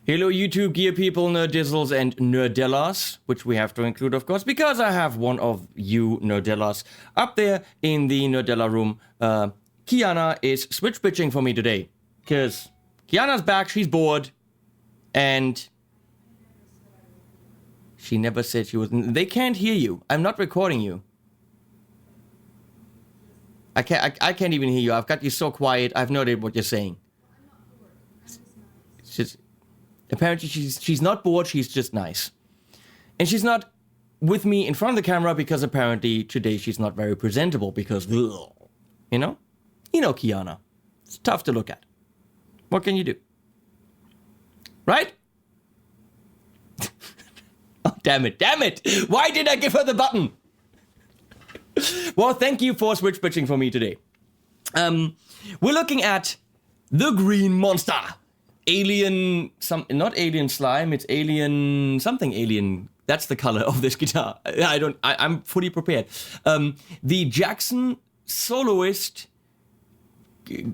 Hello YouTube gear people, nerdizzles and nerdellas, which we have to include of course, because I have one of you nerdellas up there in the nerdella room. Kiana is switch pitching for me today, because Kiana's back, she's bored, and she never said she was... They can't hear you. I'm not recording you. I can't even hear you. I've got you so quiet, I have no idea what you're saying. Apparently she's not bored, she's just nice. And she's not with me in front of the camera because apparently today she's not very presentable because, ugh, you know? You know Kiana. It's tough to look at. What can you do? Right? Oh, damn it. Why did I give her the button? Well, thank you for switch pitching for me today. We're looking at the green monster. Alien, not alien slime, it's alien, something alien. That's the color of this guitar. I'm fully prepared. The Jackson Soloist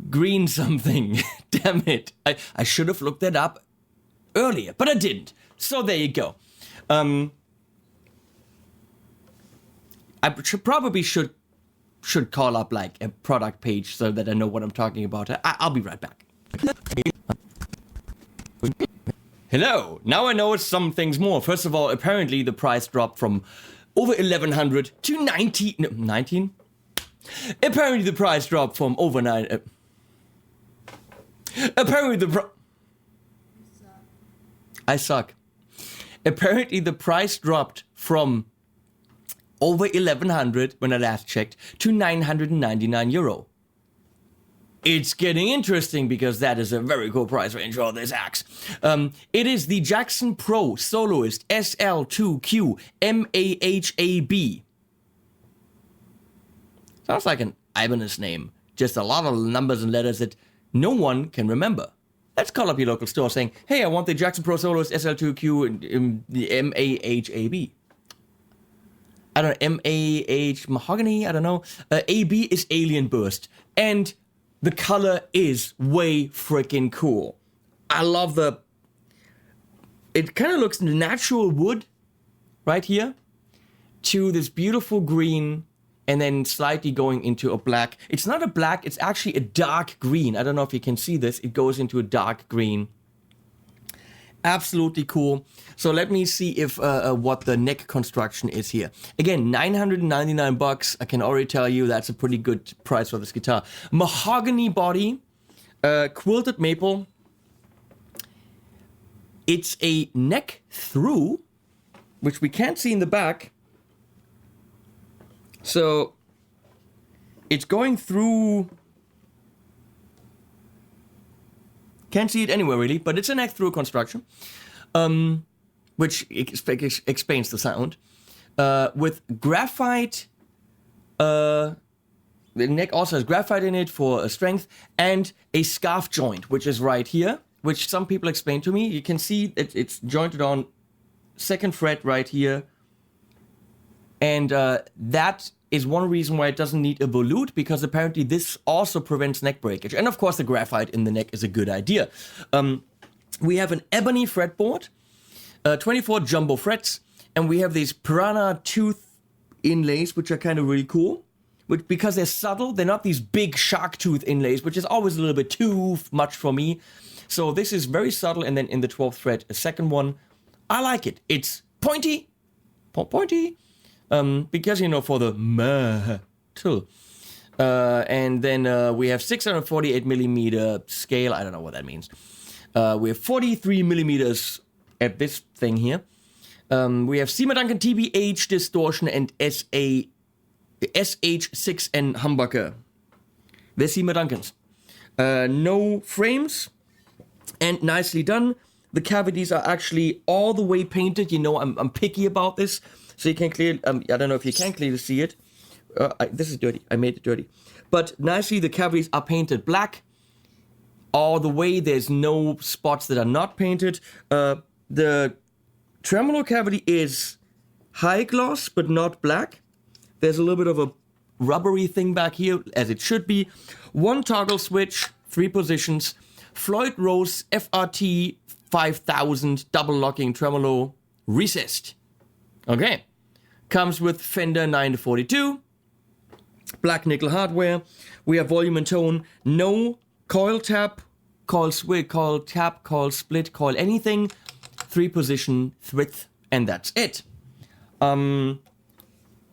green something. Damn it. I should have looked that up earlier, but I didn't. So there you go. I probably should call up like a product page so that I know what I'm talking about. I'll be right back. Hello, now I know some things more. First of all, apparently the price dropped from over 1100 to 19. Apparently the price dropped from over 9. Apparently I suck. Apparently the price dropped from over 1100 when I last checked to 999 euro. It's getting interesting because that is a very cool price range for this axe. It is the Jackson Pro Soloist SL2Q MAH. Sounds like an Ibanez name. Just a lot of numbers and letters that no one can remember. Let's call up your local store saying, hey, I want the Jackson Pro Soloist SL2Q the MAH. I don't know, MAH mahogany, I don't know. AB is alien burst. And the color is way freaking cool. I love it kind of looks natural wood right here to this beautiful green and then slightly going into a black. It's not a black, it's actually a dark green. I don't know if you can see this. It goes into a dark green. Absolutely cool. So let me see if what the neck construction is here. Again, 999 bucks. I can already tell you that's a pretty good price for this guitar. Mahogany body, quilted maple. It's a neck through, which we can't see in the back. So it's going through. Can't see it anywhere really, but it's a neck through construction, which explains the sound. with graphite. The neck also has graphite in it for strength, and a scarf joint, which is right here, which some people explained to me. You can see that it's jointed on 2nd fret right here. And that is one reason why it doesn't need a volute, because apparently this also prevents neck breakage. And of course the graphite in the neck is a good idea. We have an ebony fretboard, 24 jumbo frets, and we have these piranha tooth inlays, which are kind of really cool. Which, because they're subtle, they're not these big shark tooth inlays, which is always a little bit too much for me. So this is very subtle, and then in the 12th fret, a second one. I like it. It's pointy, pointy, because, you know, for the MAH tool. And then we have 648 millimeter scale. I don't know what that means. We have 43 millimeters at this thing here. We have Seymour Duncan TBH distortion and SH6N humbucker. They're Seymour Duncans. No frames, and nicely done. The cavities are actually all the way painted. You know, I'm picky about this, so you can clearly. I don't know if you can clearly see it. This is dirty. I made it dirty, but nicely the cavities are painted black all the way. There's no spots that are not painted. The tremolo cavity is high gloss, but not black. There's a little bit of a rubbery thing back here, as it should be. One toggle switch, 3 positions. Floyd Rose FRT 5000 double locking tremolo recessed. Okay. Comes with Fender 942. Black nickel hardware. We have volume and tone. No coil tap, coil switch, coil tap, coil split, coil anything. 3 position width, and that's it.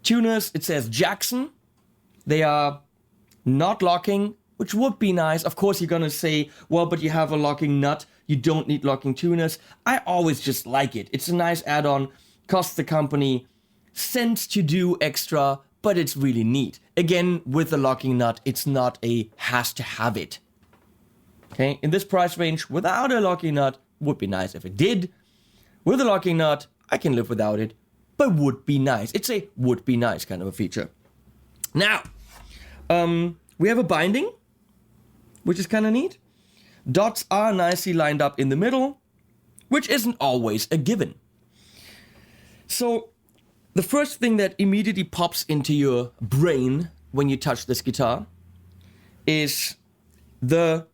Tuners, it says Jackson. They are not locking, which would be nice. Of course, you're gonna say, well, but you have a locking nut. You don't need locking tuners. I always just like it. It's a nice add-on. Costs the company cents to do extra, but it's really neat. Again, with the locking nut, it's not a has to have it. Okay, in this price range, without a locking nut, would be nice if it did. With a locking nut, I can live without it, but would be nice. It's a would be nice kind of a feature. Now, we have a binding, which is kind of neat. Dots are nicely lined up in the middle, which isn't always a given. So, the first thing that immediately pops into your brain when you touch this guitar is the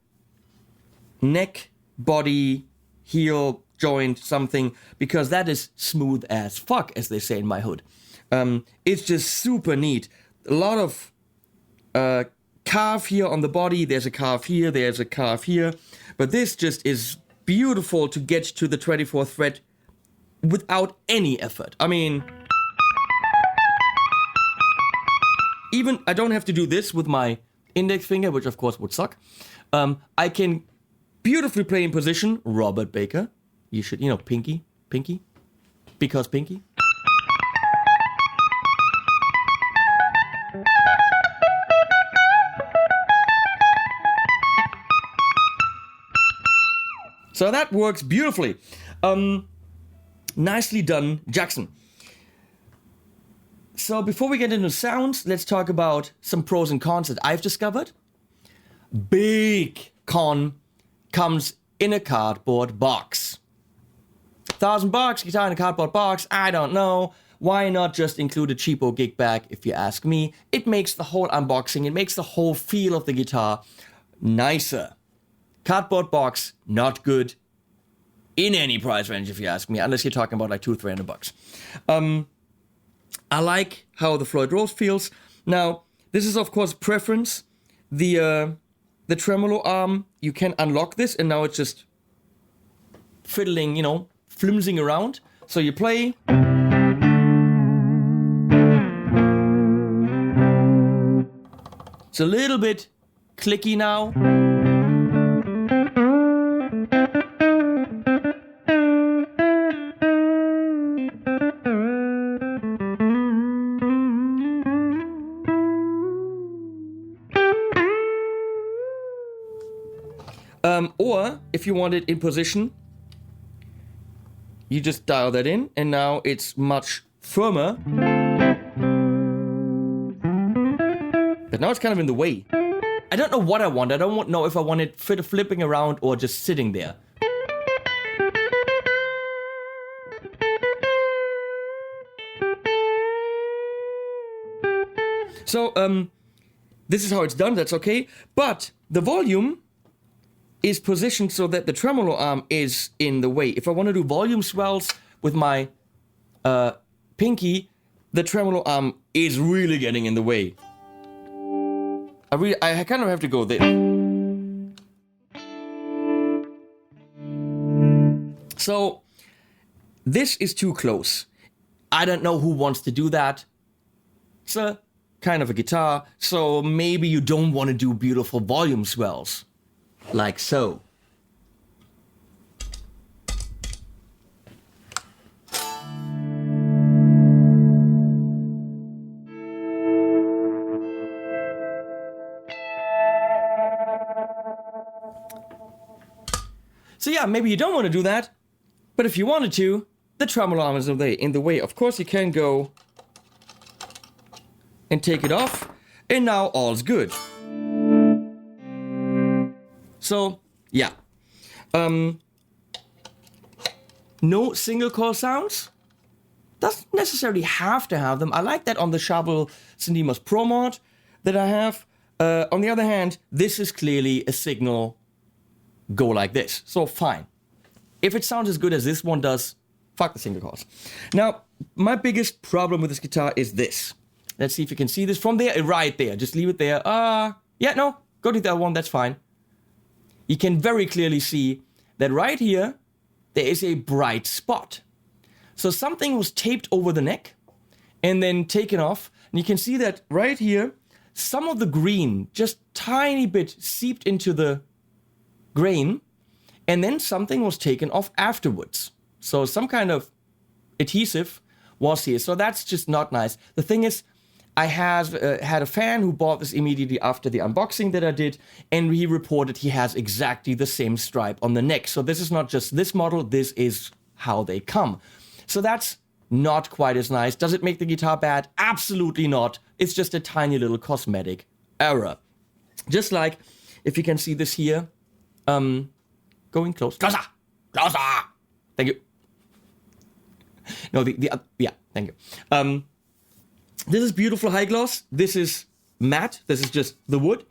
neck, body, heel, joint, something, because that is smooth as fuck, as they say in my hood. It's just super neat. A lot of carve here on the body. There's a carve here, there's a carve here. But this just is beautiful to get to the 24th fret without any effort. I mean, even I don't have to do this with my index finger, which of course would suck. I can beautifully play in position. Robert Baker. You should, you know, pinky, because pinky. So that works beautifully. Nicely done, Jackson. So before we get into sounds, let's talk about some pros and cons that I've discovered. Big con comes in a cardboard box. $1,000 guitar in a cardboard box, I don't know. Why not just include a cheapo gig bag, if you ask me? It makes the whole unboxing, it makes the whole feel of the guitar nicer. Cardboard box, not good. In any price range, if you ask me, unless you're talking about like $200-300. I like how the Floyd Rose feels. Now, this is of course preference. The tremolo arm, you can unlock this, and now it's just fiddling, you know, flimsing around. So you play. It's a little bit clicky now. Or if you want it in position, you just dial that in, and now it's much firmer. But now it's kind of in the way. I don't know what I want. I don't know if I want it flipping around or just sitting there. So, this is how it's done. That's okay. But the volume is positioned so that the tremolo arm is in the way. If I want to do volume swells with my pinky, the tremolo arm is really getting in the way. I kind of have to go this. So, this is too close. I don't know who wants to do that. It's a kind of a guitar, so maybe you don't want to do beautiful volume swells. Like so. So yeah, maybe you don't want to do that, but if you wanted to, the tremolo arm is in the way. Of course, you can go and take it off, and now all's good. So, yeah. No single coil sounds. Doesn't necessarily have to have them. I like that on the Shabel Cindemus Pro mod that I have. On the other hand, this is clearly a signal go like this. So fine. If it sounds as good as this one does, fuck the single coils. Now, my biggest problem with this guitar is this. Let's see if you can see this from there, right there. Just leave it there. Yeah, no, go to the other one, that's fine. You can very clearly see that right here, there is a bright spot. So something was taped over the neck and then taken off. And you can see that right here, some of the green, just tiny bit seeped into the grain, and then something was taken off afterwards. So some kind of adhesive was here. So that's just not nice. The thing is, I have had a fan who bought this immediately after the unboxing that I did, and he reported he has exactly the same stripe on the neck. So this is not just this model, this is how they come. So that's not quite as nice. Does it make the guitar bad? Absolutely not. It's just a tiny little cosmetic error. Just like, if you can see this here, going closer. Closer! Thank you. No, yeah, thank you. This is beautiful high gloss. This is matte. This is just the wood.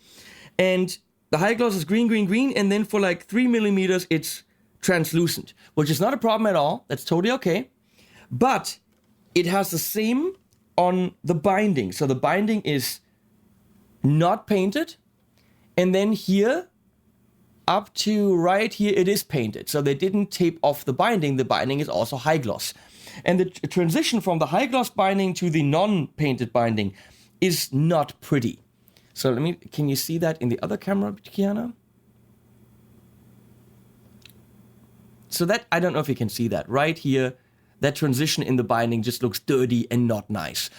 And the high gloss is green, green, green. And then for like 3 millimeters, it's translucent, which is not a problem at all. That's totally okay. But it has the same on the binding. So the binding is not painted. And then here, up to right here, it is painted. So they didn't tape off the binding. The binding is also high gloss. And the transition from the high gloss binding to the non-painted binding is not pretty. So can you see that in the other camera, Kiana? So that, I don't know if you can see that. Right here, that transition in the binding just looks dirty and not nice.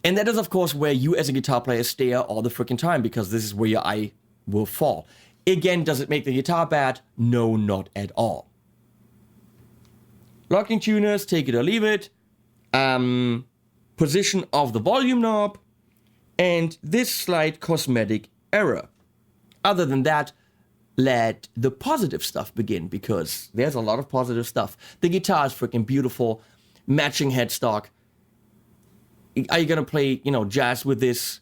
And that is, of course, where you as a guitar player stare all the freaking time, because this is where your eye will fall. Again, does it make the guitar bad? No, not at all. Locking tuners, take it or leave it. Position of the volume knob. And this slight cosmetic error. Other than that, let the positive stuff begin, because there's a lot of positive stuff. The guitar is freaking beautiful. Matching headstock. Are you gonna play, jazz with this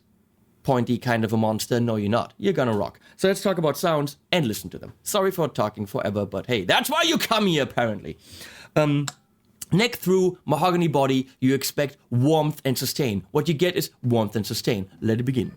pointy kind of a monster? No, you're not. You're gonna rock. So let's talk about sounds and listen to them. Sorry for talking forever, but hey, that's why you come here, apparently. Neck through, mahogany body, you expect warmth and sustain. What you get is warmth and sustain. Let it begin.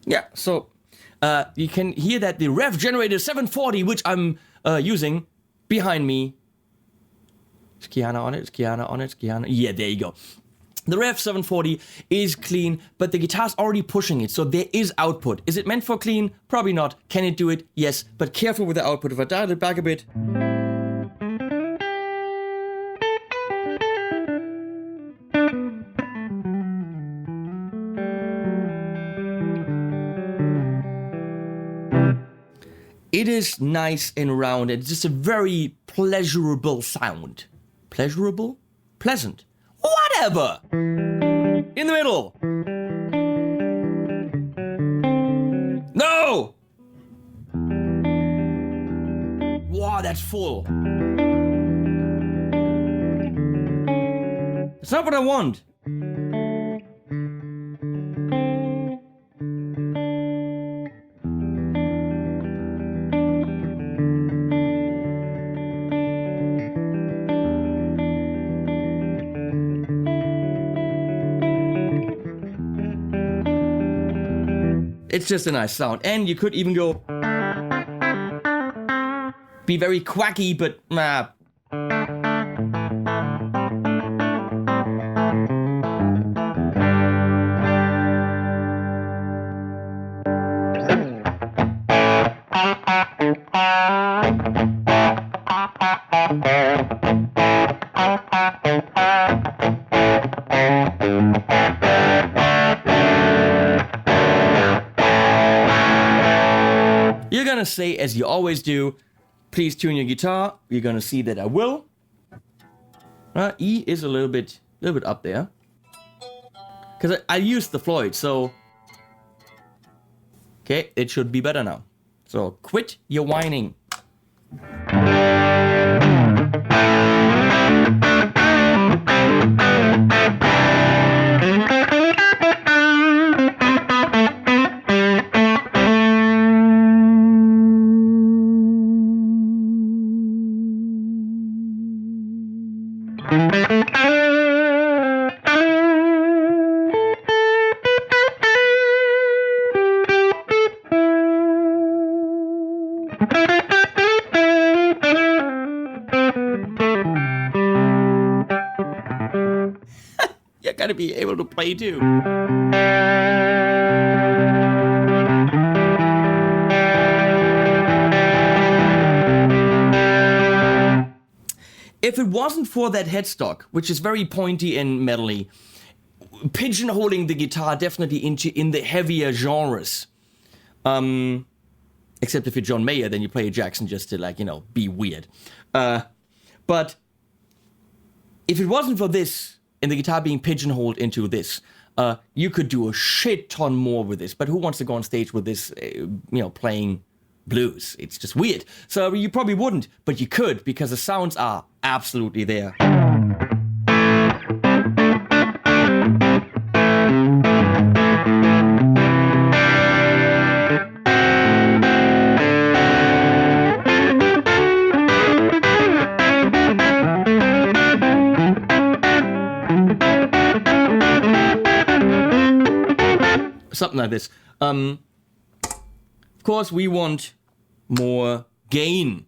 Yeah, so you can hear that the Revv Generator 740, which I'm using behind me. Is Kiana on it? Is Kiana on it? Is Kiana? Yeah, there you go. The Revv 740 is clean, but the guitar's already pushing it, so there is output. Is it meant for clean? Probably not. Can it do it? Yes, but careful with the output. If I dial it back a bit. It is nice and round. It's just a very pleasurable sound. Pleasurable? Pleasant. Whatever! In the middle! No! Wow, that's full. It's not what I want. It's just a nice sound. And you could even go... be very quacky, but... You're gonna say, as you always do, please tune your guitar. You're gonna see that I will. E is a little bit up there. Because I used the Floyd, so... Okay, it should be better now. So, quit your whining. You gotta be able to play too. If it wasn't for that headstock, which is very pointy and metally, pigeonholing the guitar definitely in the heavier genres. Except if you're John Mayer, then you play a Jackson just to, like, you know, be weird. But if it wasn't for this, and the guitar being pigeonholed into this, you could do a shit ton more with this. But who wants to go on stage with this, playing blues? It's just weird. So you probably wouldn't, but you could, because the sounds are absolutely there. Something like this. Of course, we want more gain.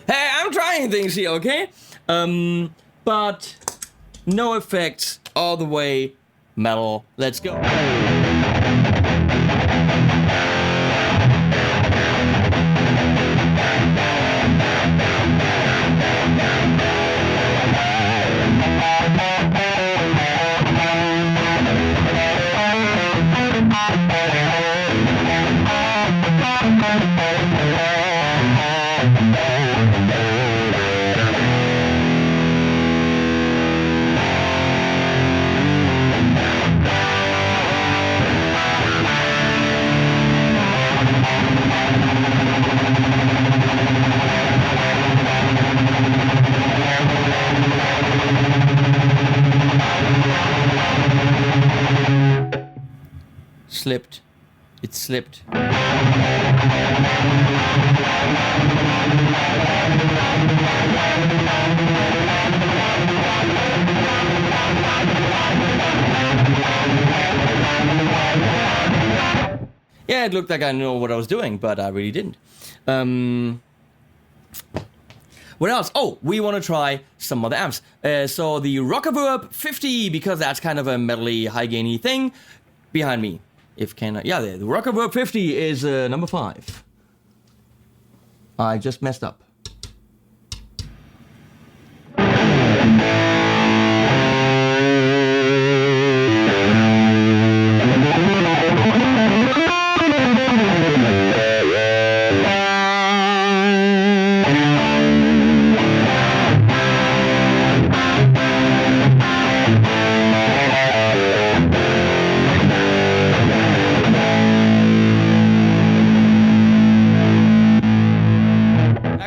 Hey, I'm trying things here, okay? But no effects, all the way metal. Let's go. Slipped. It slipped. Yeah, it looked like I knew what I was doing, but I really didn't. What else? Oh, we want to try some other amps. So the Revv 50, because that's kind of a metally, high-gainy thing, behind me. If can, yeah, the Revv 50 is number 5. I just messed up.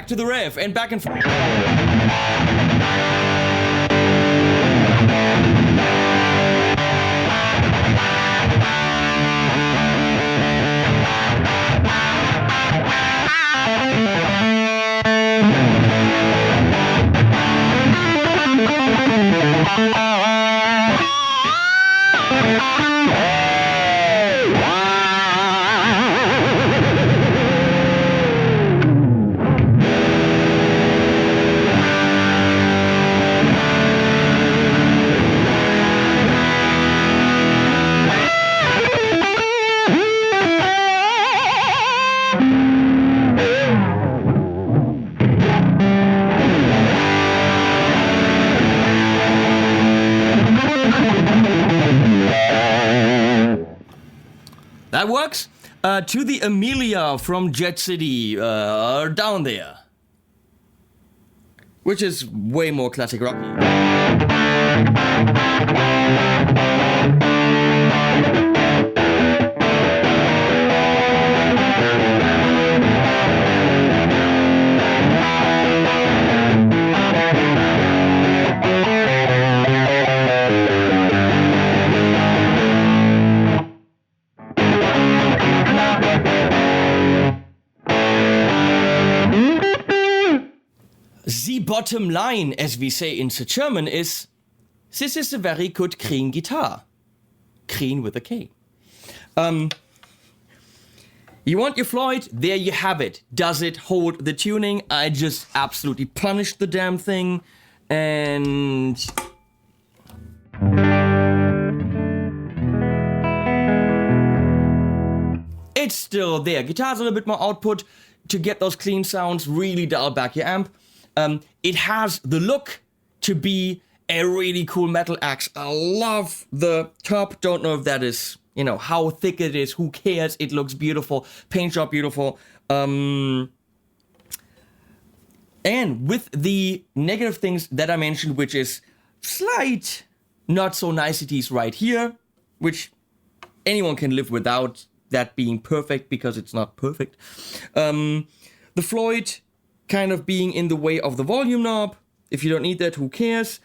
To the Revv and back and forth. That works. To the Amelia from Jet City, down there. Which is way more classic rocky. The bottom line, as we say in the German, is this is a very good clean guitar. Clean with a K. You want your Floyd? There you have it. Does it hold the tuning? I just absolutely punished the damn thing. And it's still there. Guitar's a little bit more output to get those clean sounds, really dial back your amp. It has the look to be a really cool metal axe. I love the top. Don't know if that is, you know, how thick it is. Who cares? It looks beautiful. Paint job beautiful. And with the negative things that I mentioned, which is slight not so niceties right here, which anyone can live without that being perfect because it's not perfect. The Floyd kind of being in the way of the volume knob. If you don't need that, who cares?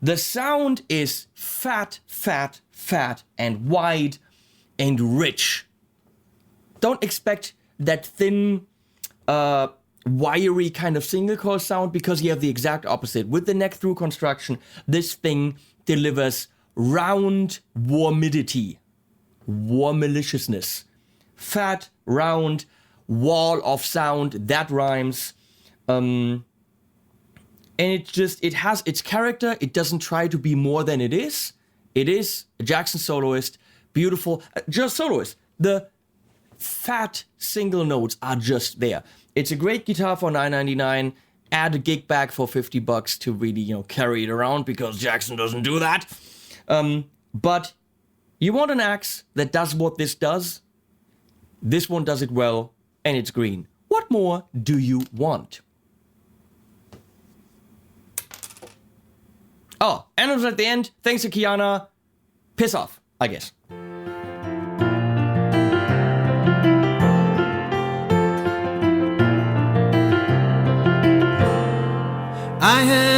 The sound is fat, fat, fat, and wide and rich. Don't expect that thin wiry kind of single coil sound, because you have the exact opposite. With the neck through construction, this thing delivers round warmidity, warmaliciousness, fat, round, wall of sound, that rhymes. And it has its character. It doesn't try to be more than it is. It is a Jackson Soloist, beautiful, just Soloist. The fat single notes are just there. It's a great guitar for $9.99. Add a gig bag for $50 to really, carry it around, because Jackson doesn't do that. But you want an axe that does what this does. This one does it well, and it's green. What more do you want? Oh, and it was at the end. Thanks to Kiana. Piss off, I guess. I had